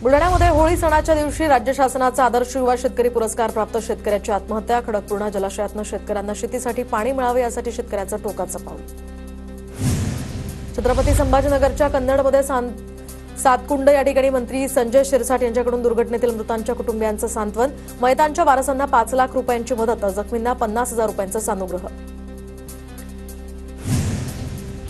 बुलढाण्यामध्ये होळी सणाच्या दिवशी राज्य शासनाचा आदर्श युवा शेतकरी पुरस्कार प्राप्त शेतकऱ्याची आत्महत्या। खडकपूर्णा जलाशयातून शेतकऱ्यांना शेतीसाठी पाणी मिळावे यासाठी शेतकऱ्याचं टोकाचं पाऊल। छत्रपती संभाजीनगरच्या कन्नडमध्ये सातकुंड या ठिकाणी मंत्री संजय शिरसाट यांच्याकडून दुर्घटनेतील मृतांच्या कुटुंबियांचं सांत्वन। मयतांच्या वारसांना 5 लाख रुपयांची मदत, जखमींना 50,000 रुपयांचं सानुग्रह।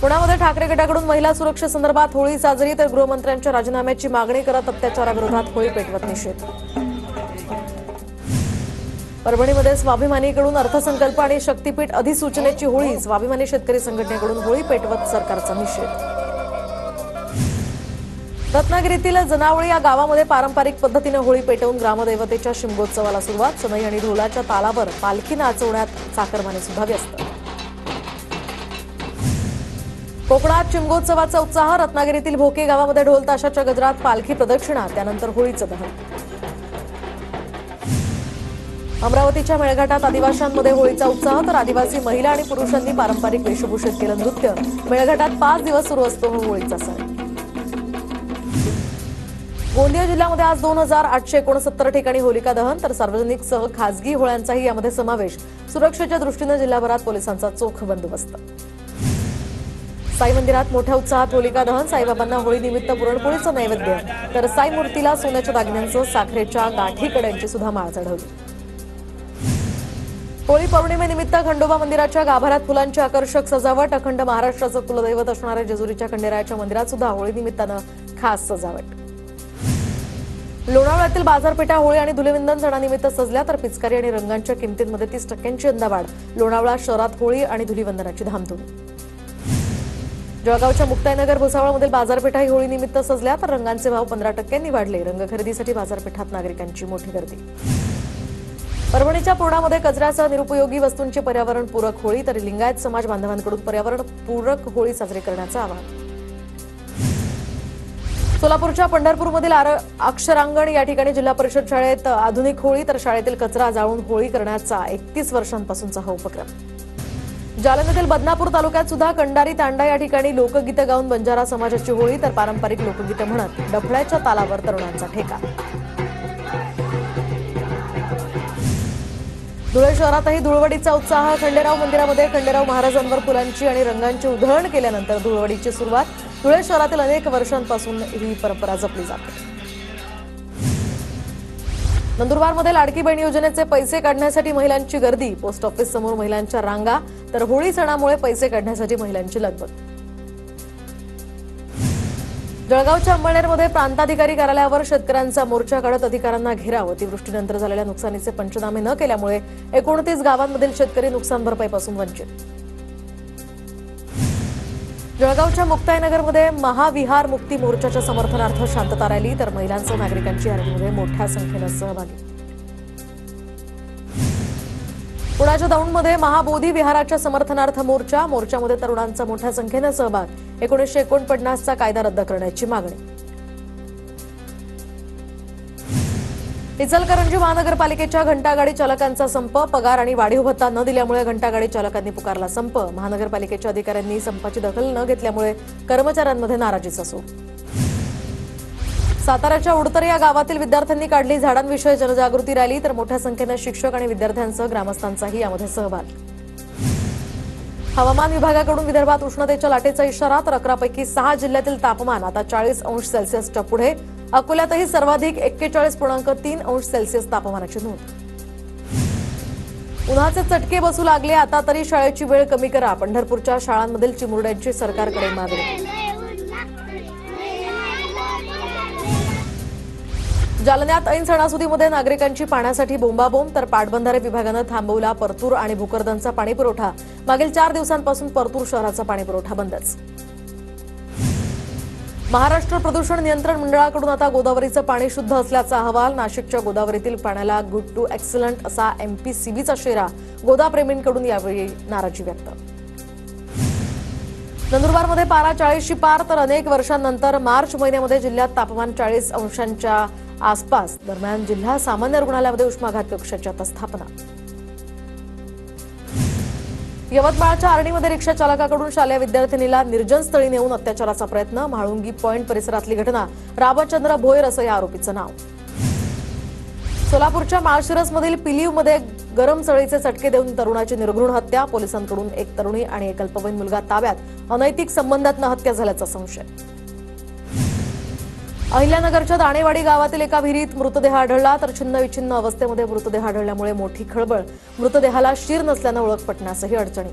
पुण्यामध्ये ठाकरे गटाकडून महिला सुरक्षेसंदर्भात होळी साजरी, तर गृहमंत्र्यांच्या राजीनाम्याची मागणी करत अत्याचाराविरोधात होळी पेटवत निषेध। परभणीमध्ये स्वाभिमानीकडून अर्थसंकल्प आणि शक्तीपीठ अधिसूचनेची होळी, स्वाभिमानी शेतकरी संघटनेकडून होळी पेटवत सरकारचा निषेध। रत्नागिरीतील जनावळी या गावामध्ये पारंपरिक पद्धतीने होळी पेटवून ग्रामदैवतेच्या शिमगोत्सवाला सुरुवात। सनई आणि ढोलाच्या तालावर पालखी नाचवण्यात चाकरमानी सुद्धा व्यस्त। कोकणात शिमगोत्सवाचा उत्साह, रत्नागिरीतील भोके गावामध्ये ढोल ताशाच्या गजरात पालखी प्रदक्षिणा, त्यानंतर होळीचं दहन। अमरावतीच्या मेळघाटात आदिवासींमध्ये होळीचा उत्साह, तर आदिवासी महिला आणि पुरुषांनी पारंपरिक वेशभूषेत केलं नृत्य। मेळघाटात 5 दिवस सुरू असतो होळीचा सण। गोंदिया जिल्ह्यामध्ये आज 2869 ठिकाणी होलिका दहन, तर सार्वजनिक सह खासगी होळ्यांचाही यामध्ये समावेश। सुरक्षेच्या दृष्टीने जिल्हाभरात पोलिसांचा चोख बंदोबस्त। साई मंदिरात मोठ्या उत्साहात होलिका दहन, साईबाबांना होळीनिमित्त पुरणपोळीचं नैवेद्य, तर साई मूर्तीला सोन्याच्या दागिन्यांसह साखरेच्या गाठी कड्यांची सुद्धा माळ चढवली। होळी पौर्णिमेनिमित्त खंडोबा मंदिराच्या गाभाऱ्यात फुलांची आकर्षक सजावट। अखंड महाराष्ट्राचं कुलदैवत असणाऱ्या जेजुरीच्या खंडेरायाच्या मंदिरात सुद्धा होळी निमित्तानं खास सजावट। लोणावळ्यातील बाजारपेठा होळी आणि धुलिवंदन सणानिमित्त सजल्या, तर पिचकारी आणि रंगांच्या किमतींमध्ये 30% यंदा वाढ। लोणावळा शहरात होळी आणि धुलिवंदनाची धामधूम। जळगावच्या मुक्ताईनगर भुसावळमधील बाजारपेठाही होळीनिमित्त सजल्या, तर रंगांचे भाव 15% वाढले। रंग खरेदीसाठी बाजारपेठात नागरिकांची मोठी गर्दी। परभणीच्या पूर्णामध्ये कचऱ्यासह निरुपयोगी वस्तूंची पर्यावरणपूरक होळी, तर लिंगायत समाज बांधवांकडून पर्यावरणपूरक होळी साजरी करण्याचं आवाहन। सोलापूरच्या पंढरपूरमधील अक्षरांगण या ठिकाणी जिल्हा परिषद शाळेत आधुनिक होळी, तर शाळेतील कचरा जाळून होळी करण्याचा 31 वर्षांपासूनचा हा उपक्रम। जालन्यातील बदनापूर तालुक्यात सुद्धा कंडारी तांडा या ठिकाणी लोकगीतं गाऊन बंजारा समाजाची होळी, तर पारंपरिक लोकगीतं म्हणत डफळ्याच्या तालावर तरुणांचा ठेका। धुळे शहरातही धुळवडीचा उत्साह, खंडेराव मंदिरामध्ये खंडेराव महाराजांवर फुलांची आणि रंगांची उधळण केल्यानंतर धुळवडीची सुरुवात। धुळे शहरातील अनेक वर्षांपासून ही परंपरा जपली जाते। नंदुरबारमध्ये लाडकी बहीण योजनेचे पैसे काढण्यासाठी महिलांची गर्दी, पोस्ट ऑफिस समोर महिलांच्या रांगा, तर होळी सणामुळे पैसे काढण्यासाठी महिलांची लगबग। जळगावच्या अंमळनेरमध्ये प्रांताधिकारी कार्यालयावर शेतकऱ्यांचा मोर्चा काढत अधिकाऱ्यांना घेराव। अतिवृष्टीनंतर झालेल्या नुकसानीचे पंचनामे न केल्यामुळे 29 गावांमधील शेतकरी नुकसान भरपाईपासून वंचित। जळगावच्या मुक्ताईनगरमध्ये महाविहार मुक्ती मोर्चाच्या समर्थनार्थ शांतता रॅली, तर महिलांसह नागरिकांची या रॅलीमध्ये मोठ्या संख्येनं सहभागी। पुण्याच्या दौंडमध्ये महाबोधी विहाराच्या समर्थनार्थ मोर्चामध्ये तरुणांचा मोठ्या संख्येनं सहभाग। 1949चा कायदा रद्द करण्याची मागणी। इचलकरंजी महानगरपालिकेच्या घंटागाडी चालकांचा संप, पगार आणि वाढीव भत्ता न दिल्यामुळे घंटागाडी चालकांनी पुकारला संप। महानगरपालिकेच्या अधिकाऱ्यांनी संपाची दखल न घेतल्यामुळे कर्मचाऱ्यांमध्ये नाराजीचा सूर। साताऱ्याच्या उडतरे या गावातील विद्यार्थ्यांनी काढली झाडांविषयी जनजागृती रॅली, तर मोठ्या संख्येनं शिक्षक आणि विद्यार्थ्यांसह ग्रामस्थांचाही यामध्ये सहभाग। हवामान विभागाकडून विदर्भात उष्णतेच्या लाटेचा इशारा, तर 11 पैकी 6 जिल्ह्यातील तापमान आता 40 अंश सेल्सिअसच्या पुढे। अकोल्यातही सर्वाधिक 41.3 अंश सेल्सिअस तापमानाची नोंद। उन्हाचे चटके बसू लागले, आता तरी शाळेची वेळ कमी करा, पंढरपूरच्या शाळांमधील चिमुरड्यांची सरकारकडे मागणी। जालन्यात ऐन सणासुदीमध्ये नागरिकांची पाण्यासाठी बोंबाबोंब, तर पाटबंधारे विभागानं थांबवला परतूर आणि भोकरदनचा पाणीपुरवठा। मागील 4 दिवसांपासून परतूर शहराचा पाणीपुरवठा बंदच। महाराष्ट्र प्रदूषण नियंत्रण मंडळाकडून आता गोदावरीचं पाणी शुद्ध असल्याचा अहवाल। नाशिकच्या गोदावरीतील पाण्याला गुड टू एक्सलंट असा MPCBचा शेरा, गोदाप्रेमींकडून यावेळी नाराजी व्यक्त। नंदुरबारमध्ये पारा 40शी पार, तर अनेक वर्षांनंतर मार्च महिन्यामध्ये जिल्ह्यात तापमान 40 अंशांच्या आसपास। दरम्यान जिल्हा सामान्य रुग्णालयामध्ये उष्माघात कक्षाची आता स्थापना। यवतमाळच्या आर्णीमध्ये रिक्षा चालकाकडून शालेय विद्यार्थिनीला निर्जन स्थळी नेऊन अत्याचाराचा प्रयत्न. म्हाळुंगी पॉइंट परिसरातली घटना. रामचंद्र भोयर असं या आरोपीचं नाव. सोलापूरच्या माळशिरसमधील पिलीवमध्ये गरम चळीचे चटके देऊन तरुणाची निर्घृण हत्या. पोलिसांकडून एक तरुणी आणि एक अल्पवयीन मुलगा ताब्यात. अनैतिक संबंधातनं हत्या झाल्याचा संशय. अहिल्यानगरच्या दाणेवाडी गावातील एका विहिरीत मृतदेह आढळला तर छिन्नविछिन्न अवस्थेमध्ये मृतदेह आढळल्यामुळे मोठी खळबळ. मृतदेहाला शीर नसल्यानं ओळख पटण्यासही अडचणी.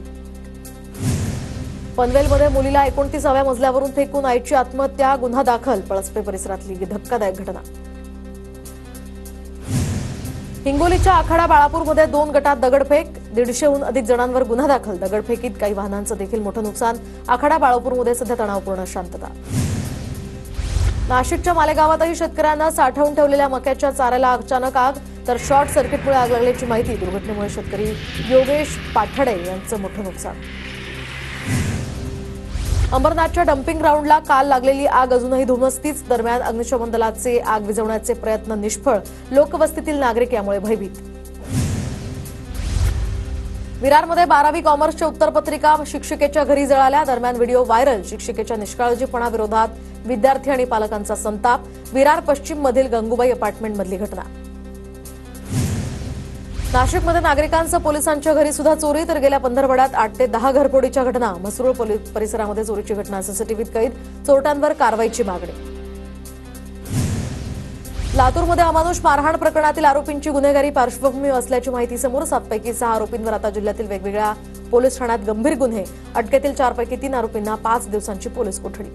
पनवेलमध्ये मुलीला 29व्या मजल्यावरून फेकून आईची आत्महत्या. गुन्हा दाखल. पळसपे परिसरातली धक्कादायक घटना. हिंगोलीच्या आखाडा बाळापूरमध्ये 2 गटात दगडफेक. 150हून अधिक जणांवर गुन्हा दाखल. दगडफेकीत काही वाहनांचं देखील मोठं नुकसान. आखाडा बाळापूरमध्ये सध्या तणावपूर्ण शांतता. नाशिकच्या मालेगावातही शेतकऱ्यांना साठवून ठेवलेल्या मक्याच्या चाऱ्याला अचानक आग तर शॉर्ट सर्किटमुळे आग लागल्याची माहिती. दुर्घटनेमुळे शेतकरी योगेश पाठडे यांचं मोठं नुकसान. अंबरनाथच्या डम्पिंग ग्राउंडला काल लागलेली आग अजूनही धुमसतीच. दरम्यान अग्निशमन दलाचे आग विझवण्याचे प्रयत्न निष्फळ. लोकवस्तीतील नागरिक यामुळे भयभीत. विरारमध्ये 12वी कॉमर्सच्या उत्तरपत्रिका शिक्षिकेच्या घरी जळाल्या. दरम्यान व्हिडिओ व्हायरल. शिक्षिकेच्या निष्काळजीपणाविरोधात विद्यार्थी आणि पालकांचा संताप. विरार पश्चिम मधील गंगूबाई अपार्टमेंटमधली घटना. नाशिकमध्ये नागरिकांचं पोलिसांच्या घरी सुद्धा चोरी तर गेल्या पंधरवड्यात 8 ते 10 घरफोडीच्या घटना. म्हसरूळ परिसरामध्ये चोरीची घटना. सीसीटीव्हीत कैद. चोरट्यांवर कारवाईची मागणी. लातूरमध्ये अमानुष मारहाण प्रकरणातील आरोपींची गुन्हेगारी पार्श्वभूमी असल्याची माहिती समोर. 7 पैकी 6 आरोपींवर आता जिल्ह्यातील वेगवेगळ्या पोलीस ठाण्यात गंभीर गुन्हे. अटकेतील 4 पैकी 3 आरोपींना 5 दिवसांची पोलीस कोठडी.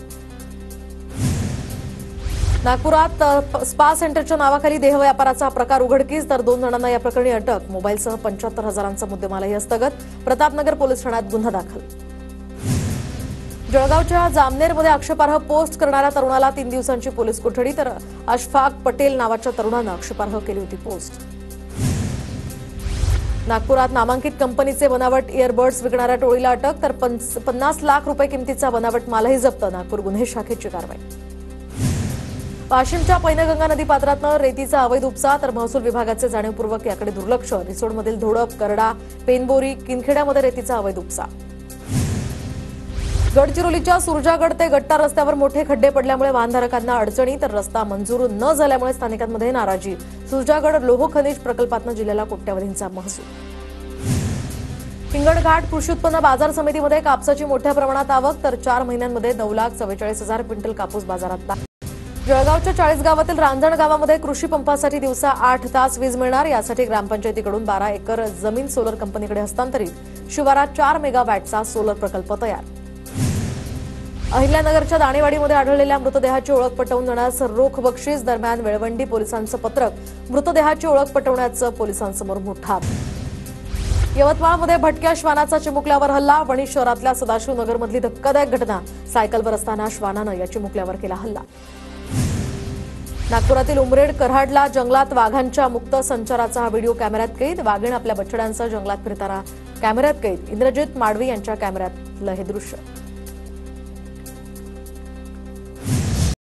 नागपुरात स्पा सेंटरच्या नावाखाली देहव्यापाराचा प्रकार उघडकीस तर 2 जणांना या प्रकरणी अटक. मोबाईलसह 75,000चा मुद्देमालही हस्तगत. प्रतापनगर पोलीस ठाण्यात गुन्हा दाखल. जळगावच्या जामनेरमध्ये आक्षेपार्ह पोस्ट करणाऱ्या तरुणाला 3 दिवसांची पोलीस कोठडी तर अशफाक पटेल नावाच्या तरुणानं आक्षेपार्ह केली होती पोस्ट. नागपुरात नामांकित कंपनीचे बनावट इयरबड्स विकणाऱ्या टोळीला अटक तर 50 लाख रुपये किमतीचा बनावट मालही जप्त. नागपूर गुन्हे शाखेची कारवाई. वाशिमच्या पैनगंगा नदी पात्रातनं रेतीचा अवैध उपसा तर महसूल विभागाचे जाणीवपूर्वक याकडे दुर्लक्ष. रिसोडमधील धोडप, करडा, पेनबोरी, किनखेड्यामध्ये रेतीचा अवैध उपसा. गडचिरोलीच्या सुरजागड ते गट्टा रस्त्यावर मोठे खड्डे पडल्यामुळे वाहनधारकांना अडचणी तर रस्ता मंजूर न झाल्यामुळे स्थानिकांमध्ये नाराजी. सुरजागड लोह खनिज प्रकल्पातनं जिल्ह्याला कोट्यवधींचा महसूल. हिंगणघाट कृषी उत्पन्न बाजार समितीमध्ये कापसाची मोठ्या प्रमाणात आवक तर 4 महिन्यांमध्ये 9,44,000 क्विंटल कापूस बाजारात. जळगावच्या 40 गावातील रांजण गावामध्ये कृषी पंपासाठी दिवसा 8 तास वीज मिळणार. यासाठी ग्रामपंचायतीकडून 12 एकर जमीन सोलर कंपनीकडे हस्तांतरित. शिवारात 4 मेगावॅटचा सोलर प्रकल्प तयार. अहिल्यानगरच्या दाणेवाडीमध्ये आढळलेल्या मृतदेहाची ओळख पटवून देण्यास रोख बक्षीस. दरम्यान वेळवंडी पोलिसांचं पत्रक. मृतदेहाची ओळख पटवण्याचं पोलिसांसमोर मोठा. यवतमाळमध्ये भटक्या श्वानाचा चिमुकल्यावर हल्ला. वणी शहरातल्या सदाशिवनगरमधली धक्कादायक घटना. सायकलवर असताना श्वानानं या चिमुकल्यावर केला हल्ला. नागपुरातील उमरेड कराडला जंगलात वाघांच्या मुक्त संचाराचा हा व्हिडिओ कॅमेऱ्यात कैद. वाघीण आपल्या बछड्यांसह जंगलात फिरताना कॅमेऱ्यात कैद. इंद्रजित माडवी यांच्या कॅमेऱ्यातलं हे दृश्य.